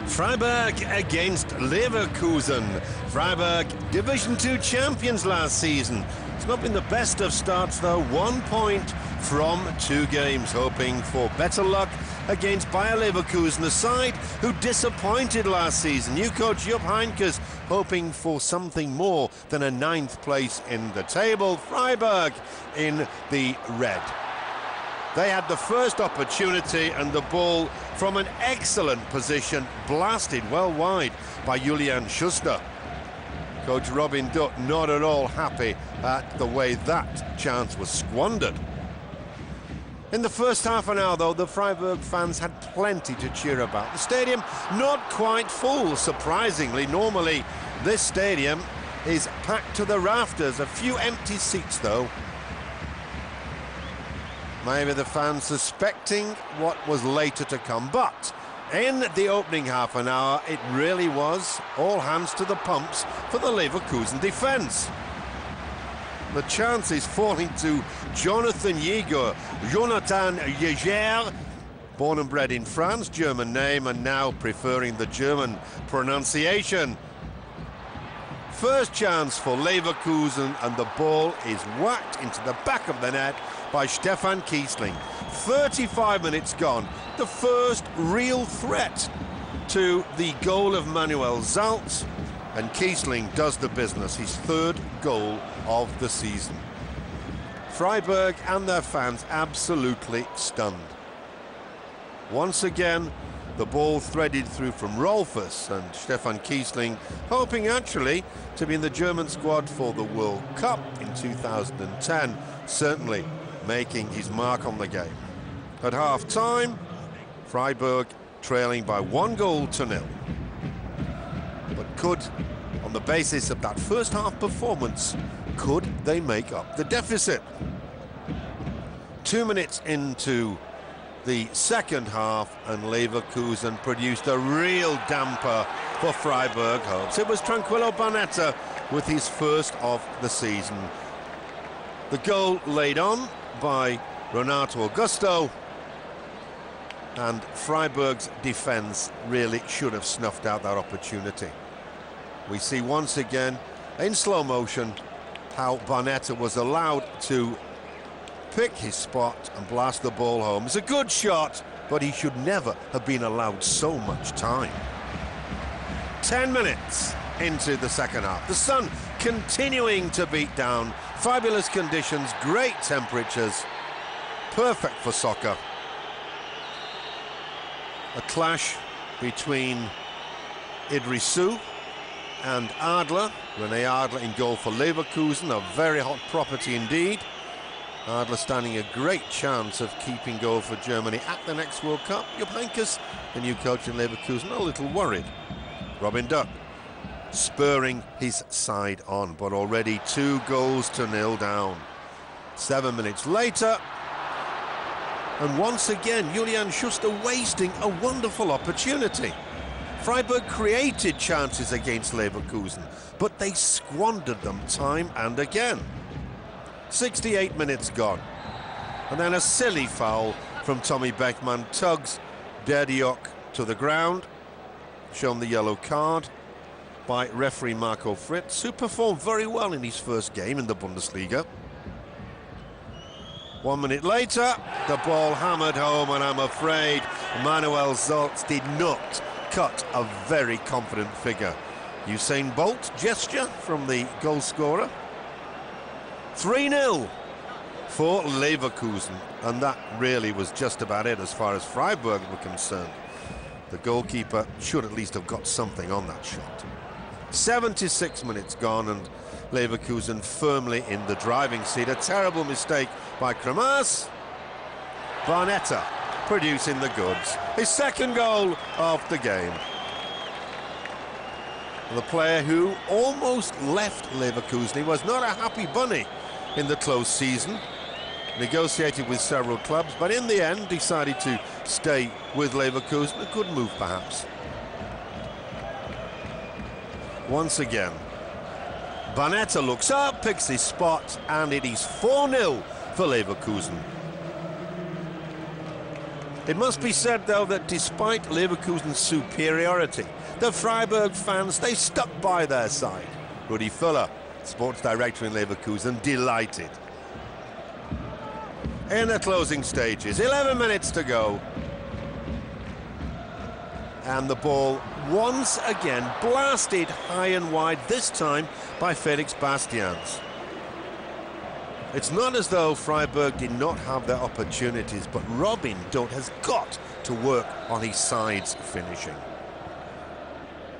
Frieburg against Leverkusen. Frieburg, Division 2 champions last season. It's not been the best of starts though. 1 point from 2 games, hoping for better luck against Bayer Leverkusen, a side who disappointed last season. New coach Jupp Heynckes hoping for something more than a 9th place in the table. Frieburg in the red. They had the first opportunity and the ball from an excellent position blasted well wide by Julian Schuster. Coach Robin Dutt not at all happy at the way that chance was squandered. In the first half an hour though, the Frieburg fans had plenty to cheer about. The stadium not quite full, surprisingly. Normally this stadium is packed to the rafters. A few empty seats though. Maybe the fans suspecting what was later to come, but in the opening half an hour, it really was all hands to the pumps for the Leverkusen defence. The chances falling to Jonathan Yeger, born and bred in France, German name, and now preferring the German pronunciation. First chance for Leverkusen, and the ball is whacked into the back of the net by Stefan Kiesling. 35 minutes gone. The first real threat to the goal of Manuel Zalt, and Kiesling does the business, his 3rd goal of the season. Frieburg and their fans absolutely stunned. Once again, the ball threaded through from Rolfes, and Stefan Kiesling hoping actually to be in the German squad for the World Cup in 2010, certainly making his mark on the game. At half-time, Frieburg trailing by 1-0. But could, on the basis of that first half performance, could they make up the deficit? 2 minutes into the second half, and Leverkusen produced a real damper for Frieburg hopes. It was Tranquillo Barnetta with his first of the season. The goal laid on by Renato Augusto, and Freiburg's defence really should have snuffed out that opportunity. We see once again in slow motion how Barnetta was allowed to pick his spot and blast the ball home. It's a good shot, but he should never have been allowed so much time. 10 minutes into the second half. The sun continuing to beat down. Fabulous conditions, great temperatures, perfect for soccer. A clash between Idrissou and Adler. René Adler in goal for Leverkusen, a very hot property indeed. Adler standing a great chance of keeping goal for Germany at the next World Cup. Jupp Heynckes, the new coach in Leverkusen, a little worried. Robin Dutt spurring his side on, but already 2-0 down. 7 minutes later, and once again Julian Schuster wasting a wonderful opportunity. Freiburg created chances against Leverkusen, but they squandered them time and again. 68 minutes gone, and then a silly foul from Tommy Beckmann tugs Derdiok to the ground, shown the yellow card by referee Marco Fritz, who performed very well in his first game in the Bundesliga. 1 minute later, the ball hammered home, and I'm afraid Manuel Zalt did not cut a very confident figure. Usain Bolt gesture from the goal scorer. 3-0 for Leverkusen, and that really was just about it as far as Freiburg were concerned. The goalkeeper should at least have got something on that shot. 76 minutes gone, and Leverkusen firmly in the driving seat. A terrible mistake by Kremas. Barnetta producing the goods. His 2nd goal of the game. The player who almost left Leverkusen. He was not a happy bunny in the close season. Negotiated with several clubs, but in the end decided to stay with Leverkusen. A good move, perhaps. Once again, Barnetta looks up, picks his spot, and it is 4-0 for Leverkusen. It must be said, though, that despite Leverkusen's superiority, the Frieburg fans, they stuck by their side. Rudi Völler, sports director in Leverkusen, delighted. In the closing stages, 11 minutes to go. And the ball once again blasted high and wide, this time by Felix Bastians. It's not as though Frieburg did not have their opportunities, but Robin Doth has got to work on his sides finishing.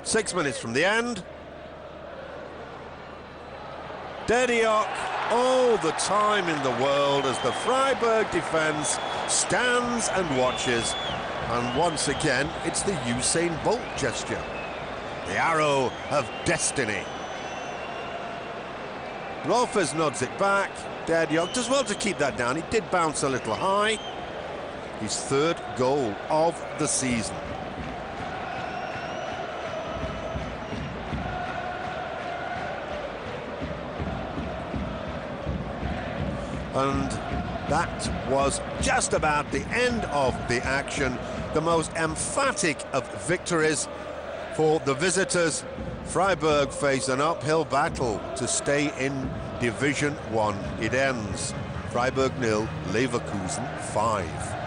6 minutes from the end. Dediok, all the time in the world as the Frieburg defence stands and watches. And once again, it's the Usain Bolt gesture. The arrow of destiny. Rolfers nods it back. Dediok does well to keep that down. He did bounce a little high. His third goal of the season. And that was just about the end of the action. The most emphatic of victories for the visitors. Frieburg face an uphill battle to stay in Division 1. It ends Frieburg 0, Leverkusen 5.